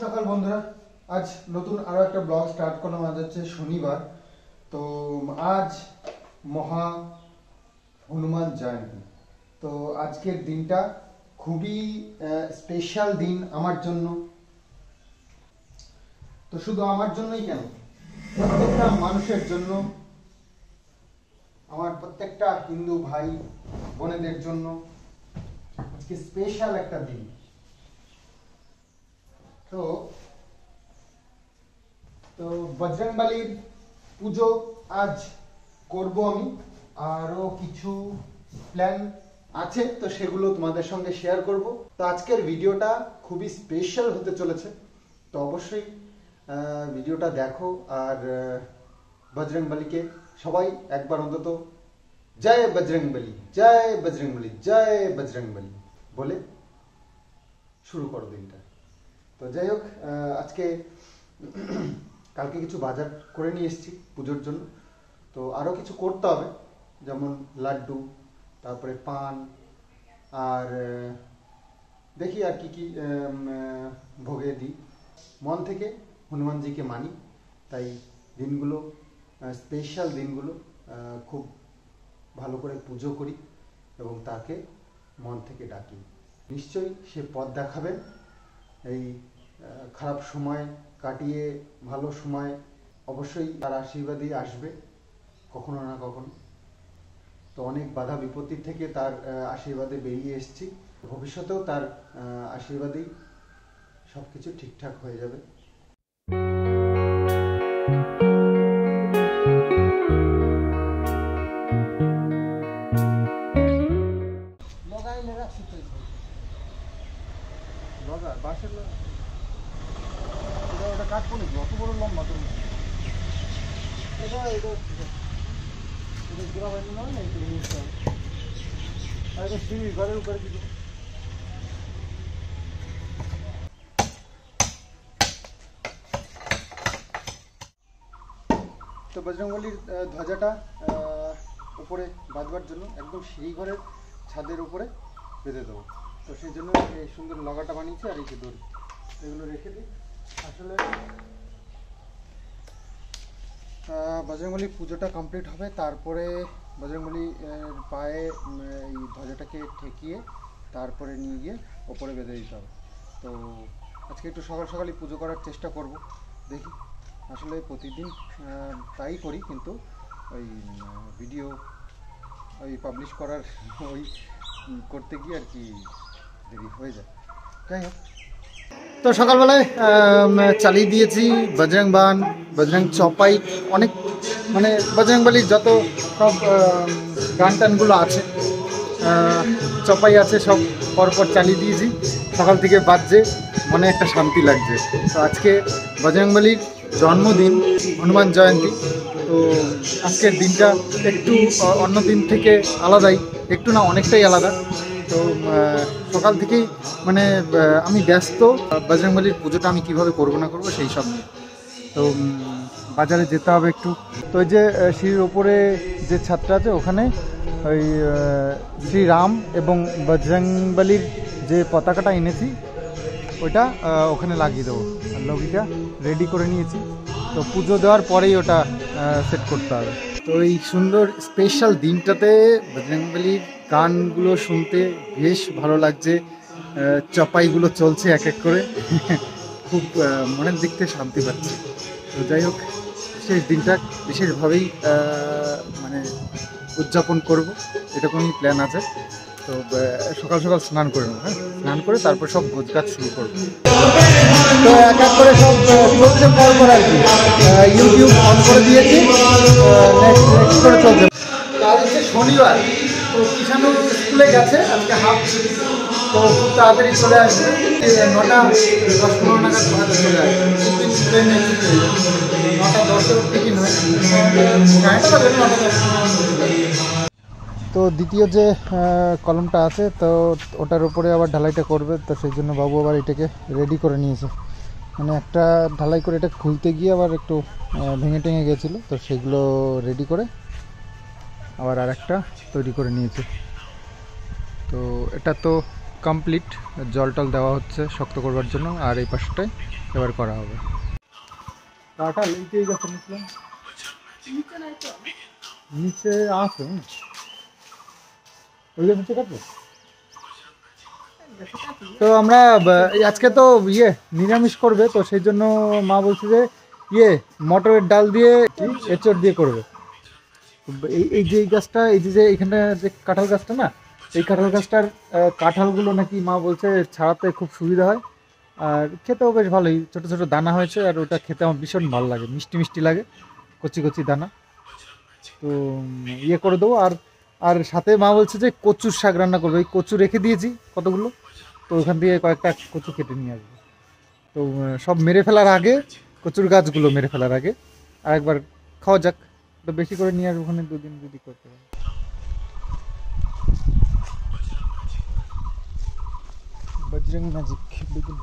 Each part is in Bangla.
সকাল বন্ধুরা, আজ নতুন আরো একটা ব্লগ স্টার্ট করলাম। আজ হচ্ছে শনিবার, তো আজ মহা হনুমান জয়ন্তী। তো আজকের দিনটা খুবই স্পেশাল দিন আমার জন্য। তো শুধু আমার জন্যই কেন, প্রত্যেকটা মানুষের জন্য, আমার প্রত্যেকটা হিন্দু ভাই বোনেদের জন্য আজকে স্পেশাল একটা দিন। তো বজরংবলীর পুজো আজ করব আমি। আরো কিছু প্ল্যান আছে, তো সেগুলো তোমাদের সঙ্গে শেয়ার করব। তো আজকের ভিডিওটা খুবই স্পেশাল হতে চলেছে, তো অবশ্যই ভিডিওটা দেখো। আর বজরংবলীকে সবাই একবার অন্তত জয় বজরংবলী, জয় বজরংবলী, জয় বজরংবলী বলে শুরু করো দিনটা। তো যাই হোক, আজকে কালকে কিছু বাজার করে নিয়ে এসেছি পুজোর জন্য। তো আরও কিছু করতে হবে, যেমন লাড্ডু, তারপরে পান, আর দেখি আর কি কি ভোগে দিই। মন থেকে হনুমানজিকে মানি, তাই দিনগুলো, স্পেশাল দিনগুলো খুব ভালো করে পুজো করি এবং তাকে মন থেকে ডাকি। নিশ্চয়ই সে পথ দেখাবেন, এই খারাপ সময় কাটিয়ে ভালো সময় অবশ্যই তার আশীর্বাদই আসবে কখনো না কখনো। তো অনেক বাধা বিপত্তির থেকে তার আশীর্বাদে বেরিয়ে এসেছি, ভবিষ্যতেও তার আশীর্বাদেই সব কিছু ঠিকঠাক হয়ে যাবে। বাঁশের ওটা কাটবো নাকি? অত বড় লম্বা তো এটা জোড়া বাড়ি নয় না, একটু নিতে হবে। আর এটা সিঁড়ি ঘরের উপরে কিছু। তো বজরংবলীর ধ্বজাটা উপরে বাঁধবার জন্য একদম সিঁড়ি ঘরের ছাদের উপরে বেঁধে দেবো। তো সেই জন্য এই সুন্দর লগাটা বানিয়েছি, আর এই যে দড়ি, এগুলো রেখে দিই। আসলে বজরংবলী পুজোটা কমপ্লিট হবে, তারপরে বজরংবলী পায়ে এই ধ্বজাটাকে ঠেকিয়ে তারপরে নিয়ে গিয়ে ওপরে বেঁধে দিতে হবে। তো আজকে একটু সকাল সকালই পুজো করার চেষ্টা করব, দেখি। আসলে প্রতিদিন তাই করি, কিন্তু ওই ভিডিও ওই পাবলিশ করার ওই করতে গিয়ে আর কি দেরি হয়ে যায়। যাই হোক, তো সকালবেলায় চালিয়ে দিয়েছি বজরং বান, বজরং চপাই, অনেক মানে বজরংবলীর যত সব গান টানগুলো আছে, চপাই আছে, সব পরপর চালিয়ে দিয়েছি। সকাল থেকে বাজছে, মনে একটা শান্তি লাগছে। তো আজকে বজরংবলীর জন্মদিন, হনুমান জয়ন্তী। তো আজকের দিনটা একটু অন্য দিন থেকে আলাদাই, একটু না অনেকটাই আলাদা। তো সকাল থেকেই মানে আমি ব্যস্ত বজরংবলীর পুজোটা আমি কিভাবে করবো না করবো সেই সব নিয়ে। তো বাজারে যেতে হবে একটু। তো ওই যে সিঁড়ির ওপরে যে ছাদটা আছে, ওখানে ওই শ্রীরাম এবং বজরংবলীর যে পতাকাটা এনেছি ওইটা ওখানে লাগিয়ে দেবো। আর লগিটা রেডি করে নিয়েছি, তো পুজো দেওয়ার পরেই ওটা সেট করতে হবে। তো এই সুন্দর স্পেশাল দিনটাতে বজরংবলীর গানগুলো শুনতে বেশ ভালো লাগছে। চপাইগুলো চলছে এক এক করে, খুব মনের দিক থেকে শান্তি পাচ্ছি। তো যাই হোক, বিশেষ দিনটা বিশেষভাবেই মানে উদযাপন করব, এরকমই প্ল্যান আছে। তো সকাল সকাল স্নান করে নেবো, হ্যাঁ, স্নান করে তারপর সব ভোজকাজ শুরু করবো। তো এক এক করে সব চলছে পরপর আর কি। ইউটিউব অন করে দিয়েছি, নেক্সট করে চলছে। আজ হচ্ছে শনিবার, তো কিষানু স্কুলে গেছে, আজকে হাফ ছুটি। তো খুব তাড়াতাড়ি চলে আসবে, 9:10-15 নাগাদ বাড়িতে চলে আসবে। 9:10 টিকিট হয়, 9:10। তো দ্বিতীয় যে কলমটা আছে, তো ওটার উপরে আবার ঢালাইটা করবে। তো সেই জন্য বাবু আবার এটাকে রেডি করে নিয়েছে, মানে একটা ঢালাই করে এটা খুলতে গিয়ে আবার একটু ভেঙে টেঙে গেছিলো, তো সেগুলো রেডি করে আবার আর একটা তৈরি করে নিয়েছে। তো এটা তো কমপ্লিট, জল টল দেওয়া হচ্ছে শক্ত করবার জন্য, আর এই পাশটায় এবার করা হবে। কাঁঠাল এই গাছে নিচ্ছিলাম, নিচে আছে ওই গাছে কাটবো। তো আমরা আজকে তো নিরামিষ করবে, তো সেই জন্য মা বলছে যে মটরের ডাল দিয়ে এঁচড় দিয়ে করবে। এই যে এই গাছটা, এই যে এইখানটা যে কাঁঠাল গাছটা না, এই কাঁঠাল গাছটার কাঁঠালগুলো নাকি মা বলছে ছাড়াতে খুব সুবিধা হয়, আর খেতেও বেশ ভালোই, ছোটো ছোটো দানা হয়েছে, আর ওটা খেতে আমার ভীষণ ভালো লাগে, মিষ্টি মিষ্টি লাগে, কচি কচি দানা। তো করে দেবো। আর সাথে মা বলছে যে কচুর শাক রান্না করবে, এই কচু রেখে দিয়েছি কতগুলো, তো ওখান থেকে কয়েকটা কচু কেটে নিয়ে আসবো। তো সব মেরে ফেলার আগে, কচুর গাছগুলো মেরে ফেলার আগে আরেকবার খাওয়া যাক, তো বেশি করে নিয়ে আসবো, ওখানে দুদিন যদি করতে পারি। বজরং ম্যাজিক বেগুন।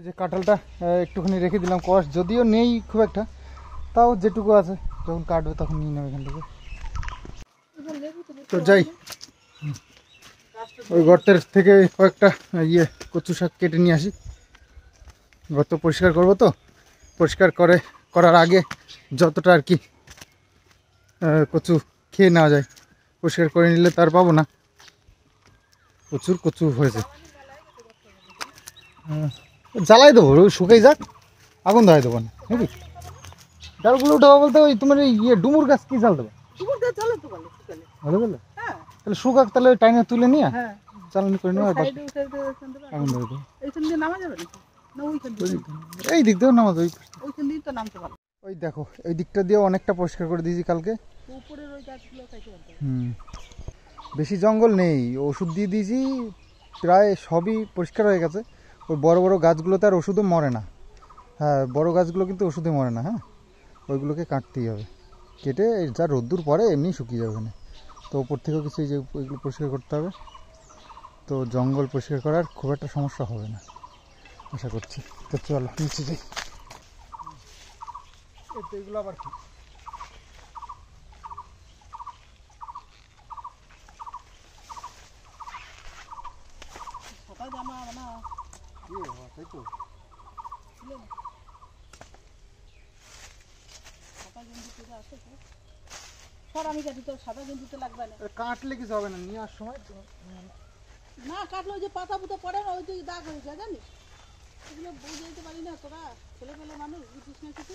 যে কাঁঠালটা একটুখানি রেখে দিলাম, কষ যদিও নেই খুব একটা, তাও যেটুকু আছে যখন কাটবে তখন নিয়ে নেবে এখান থেকে। তো যাই, ওই গর্তের থেকে কয়েকটা কচু শাক কেটে নিয়ে আসি। গর্ত পরিষ্কার করবো, তো পরিষ্কার করার আগে যতটা আর কি কচু খেয়ে নেওয়া যায়, পরিষ্কার করে নিলে তার পাবো না। প্রচুর কচু হয়েছে, জ্বালাই দেবো, শুকাই যাক, আগুন ধরাই দেবো না নাকি? ডালগুলো উঠাবো বলতে ওই তোমার ডুমুর গাছ কি জাল দেবো? ভালো বললে তাহলে শুকাক, তাহলে টাইনে তুলে নিয়ে জ্বালানি করে নিয়ে আগুন ধরে দেবো। এই দিক দিয়েও নামাজ, ওই দেখো এই দিকটা দিয়ে অনেকটা পরিষ্কার করে দিয়েছি কালকে। বেশি জঙ্গল নেই, ওষুধ দিয়ে দিয়েছি, প্রায় সবই পরিষ্কার হয়ে গেছে। ওই বড় বড় গাছগুলোতে আর ওষুধে মরে না। হ্যাঁ, বড় গাছগুলো কিন্তু ওষুধে মরে না। হ্যাঁ, ওইগুলোকে কাটতেই হবে, কেটে যা রোদ্দুর পরে এমনি শুকিয়ে যাবে না। তো ওপর থেকেও কিছু এই যে ওইগুলো পরিষ্কার করতে হবে, তো জঙ্গল পরিষ্কার করার খুব একটা সমস্যা হবে না আশা করছি। তো চলো নিচে যাই। এগুলো আবার কি? কাটলে কিছু হবে না, নিয়ে আসার সময় না কাটলে ওই যে পাতা পুতা পড়ে না, ওই যে দাগ হয়ে যায় জানিস, এগুলো বুঝে দিতে পারি না, তোরা ছেলে পেলে মানুষ বুঝিস না কিছু।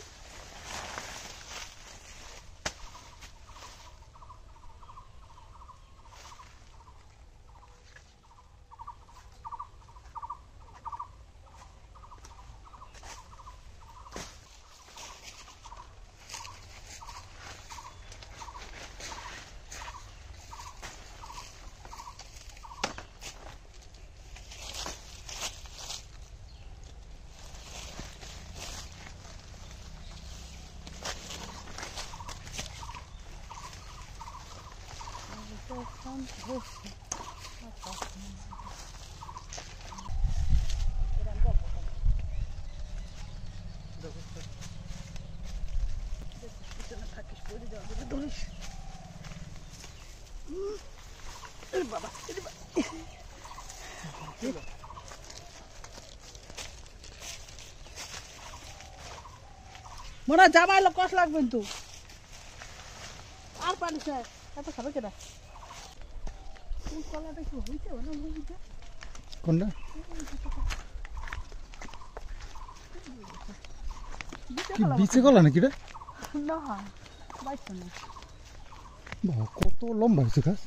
মনে হয় জামা এলো কষ লাগবে কিন্তু, আর পারিস না এত খাবে কেনা। কলাটা কি হয়েছে কোনটা? কি বিচে কলা নাকি রে? না বাইছো না, কত লম্বা হয়েছে গাছ।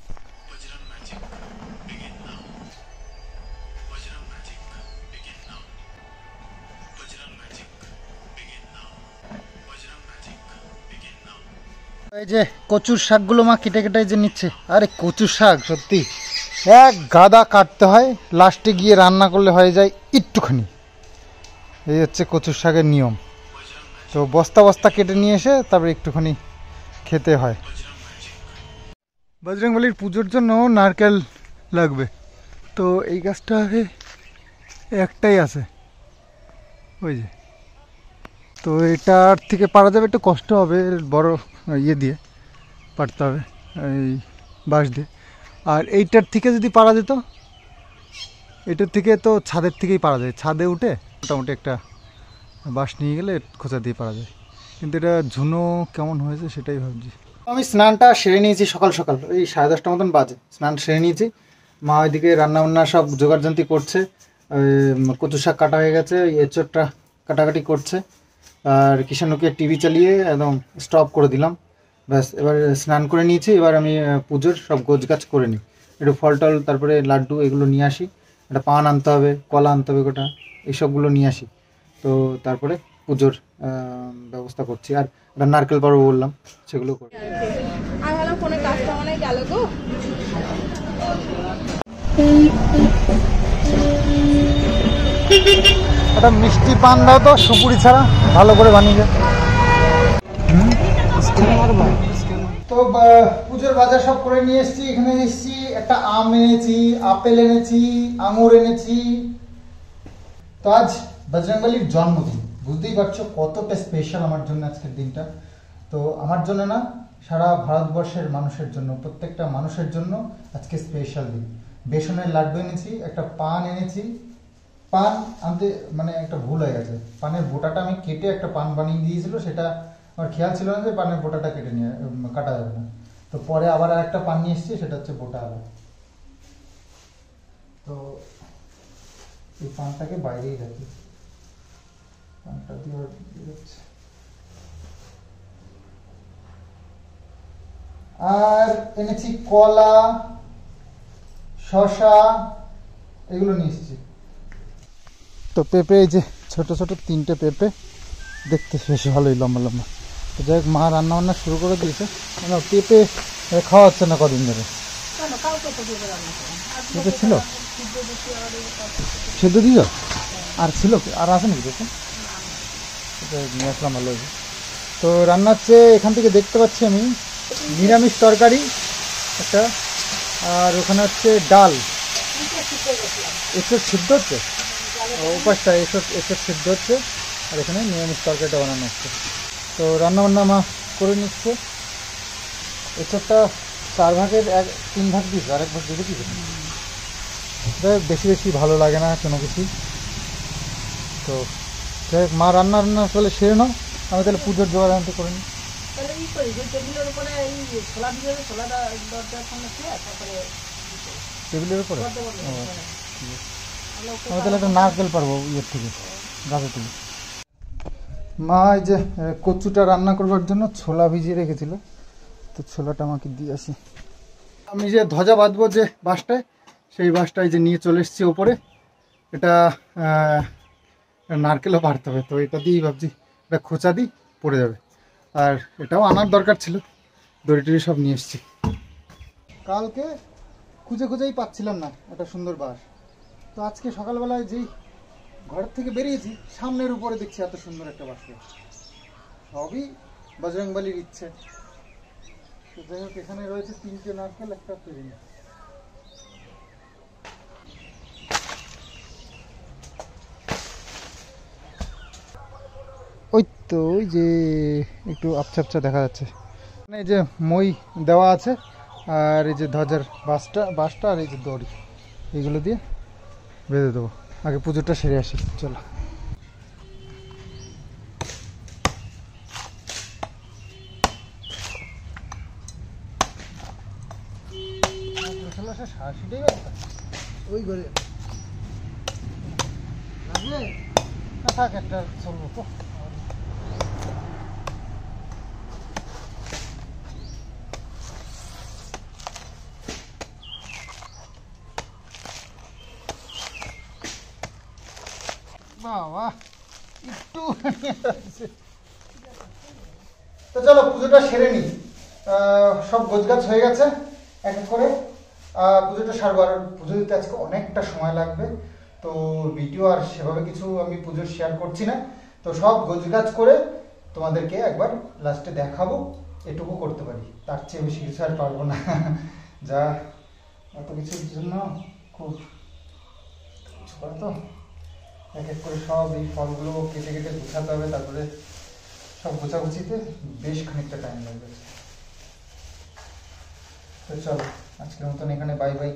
এই যে কচুর শাকগুলো মা কেটে কেটে যে নিচ্ছে, আরে কচুর শাক সত্যি এক গাদা কাটতে হয়, লাস্টে গিয়ে রান্না করলে হয়ে যায় একটুখানি। এই হচ্ছে কচুর শাকের নিয়ম। তো বস্তা বস্তা কেটে নিয়ে এসে তারপরে একটুখানি খেতে হয়। বজরংবলির পুজোর জন্য নারকেল লাগবে, তো এই গাছটা একটাই আছে ওই যে। তো এটার থেকে পারা যাবে, একটু কষ্ট হবে, বড় ইয়ে দিয়ে পারতে হবে, এই বাঁশ দিয়ে। আর এইটার থেকে যদি পারা যেত, এটার থেকে তো ছাদের থেকেই পারা যায়, ছাদে উঠে মোটামুটি একটা বাঁশ নিয়ে গেলে খোঁচা দিয়ে পারা যায়। কিন্তু এটা ঝুনো কেমন হয়েছে সেটাই ভাবছি। আমি স্নানটা সেরে নিয়েছি সকাল সকাল, ওই 10:30 মতন বাজে স্নান সেরে নিয়েছি। মা ওইদিকে রান্নাবান্না সব জোগাড়যন্ত্রী করছে, কচু শাক কাটা হয়ে গেছে, এঁচোড়টা কাটাকাটি করছে। আর কিষাণুকে টিভি চালিয়ে একদম স্টপ করে দিলাম, ব্যাস। এবার স্নান করে নিয়েছি, এবার আমি পুজোর সব গোছগাছ করে নিই, একটু ফল টল তারপরে লাড্ডু এগুলো নিয়ে আসি, একটা পান আনতে হবে, কলা আনতে হবে গোটা, এইসবগুলো নিয়ে আসি। তো তারপরে পুজোর ব্যবস্থা করছি। আর একটা নারকেল পাড়বো বললাম, সেগুলো করি। আর হলো ফোনে কাজটা মনে গেল গো। একটা মিষ্টি পান দাও তো, সুপুরি ছাড়া, ভালো করে বানিয়ে। তো পুজোর বাজার সব করে নিয়ে এসেছি। এখানে এসেছি, একটা আম এনেছি, আপেল এনেছি, আঙুর এনেছি। তো আজ বজরংবলির জন্মদিন, বুঝতেই পারছো কতটা স্পেশাল আমার জন্য আজকের দিনটা। তো আমার জন্য না, সারা ভারতবর্ষের মানুষের জন্য, প্রত্যেকটা মানুষের জন্য আজকে স্পেশাল দিন। বেসনের লাড্ডু এনেছি, একটা পান এনেছি। পান আনতে মানে একটা ভুল হয়ে গেছে, পানের বোটাটা আমি কেটে একটা পান বানিয়ে দিয়েছিল, সেটা আমার খেয়াল ছিল না যে পানের বোটাটা কেটে নিয়ে কাটা যাবে না। তো পরে আবার আর একটা পান নিয়ে এসেছি, সেটা হচ্ছে বোটা আলা। তো এই পানটাকে বাইরেই রাখি, পানটা দিয়ে বেরোচ্ছে। আর এনেছি কলা, শসা, এগুলো নিয়ে এসেছি। তো পেঁপে, এই যে ছোট ছোট 3টে পেঁপে, দেখতে বেশ ভালোই লম্বা লম্বা। তো যাই হোক, মা রান্না বান্না শুরু করে দিয়েছে। মানে পেঁপে খাওয়া হচ্ছে না কদিন ধরে। পেঁপে ছিল, সেদ্ধ দিল, আর ছিল, আর আছে নাকি পেঁপে? নিয়ে আসলাম, ভালো হয়েছে। তো রান্না হচ্ছে, এখান থেকে দেখতে পাচ্ছি আমি নিরামিষ তরকারি একটা, আর ওখানে হচ্ছে ডাল, এসব সিদ্ধ হচ্ছে, উপাসটা এসব সিদ্ধ হচ্ছে, আর এখানে নিরামিষ তরকারিটা বানানো হচ্ছে। তো রান্নাবান্না মা করে নিচ্ছে। এসবটা 4 ভাগের 3 ভাগ দিয়েছে, আরেক ভাগ দিতে দিয়েছে। বেশি বেশি ভালো লাগে না কোনো কিছু। তো যাই হোক, মা রান্না তাহলে সেরে নাও, আমি তাহলে পুজোর জোগাড় আনতে করে নিই। টেবিলের উপরে আমি তাহলে একটা নারকেল পারবো ইয়ের থেকে, গাছের থেকে। মা এই যে কচুটা রান্না করবার জন্য ছোলা ভিজিয়ে রেখেছিল, তো ছোলাটা আমাকে দিয়ে আসি। আমি যে ধ্বজা বাঁধবো যে বাঁশটায়, সেই বাঁশটায় যে নিয়ে চলে এসেছি ওপরে। এটা নারকেলও পারতে হবে, তো এটা দিয়েই ভাবছি এটা খোঁচা দিই, পড়ে যাবে। আর এটাও আনার দরকার ছিল, দড়ি টড়ি সব নিয়ে এসেছি। কালকে খুঁজেই পাচ্ছিলাম না একটা সুন্দর বাঁশ, তো আজকে সকালবেলায় যেই ঘর থেকে বেরিয়েছি, সামনের উপরে দেখছি এত সুন্দর একটা বাঁশ। সবই বজরংবলির ইচ্ছে। তো যাই হোক, এখানে রয়েছে 3টে নারকেল, একটা পেরে নিই। ওই তো ওই যে একটু আবছা আবছা দেখা যাচ্ছে, মানে এই যে মই দেওয়া আছে, আর এই যে ধ্বজার বাঁশটা আর এই যে দড়ি, এইগুলো দিয়ে বেঁধে দেবো। আগে পুজোটা সেরে আসি, চলো। ওই ঘরে থাক, একটা চলবো তো। বাবা একটু তো চলো পুজোটা সেরে নিই। সব গোছগাছ হয়ে গেছে এক এক করে। পুজোটা সারবো, আর পুজো দিতে আজকে অনেকটা সময় লাগবে, তো ভিডিও আর সেভাবে কিছু আমি পুজোর শেয়ার করছি না। তো সব গোছগাছ করে তোমাদেরকে একবার লাস্টে দেখাবো, এটুকু করতে পারি, তার চেয়ে বেশি কিছু আর পারবো না। যা এত কিছুর জন্য খুব কিছু করে তো এক এক করে সব এই ফলগুলো কেটে কেটে গুছাতে হবে, তারপরে সব গোছাগুছিতে বেশ খানিকটা টাইম লাগবে। তো চলো আজকের মতন এখানে বাই বাই।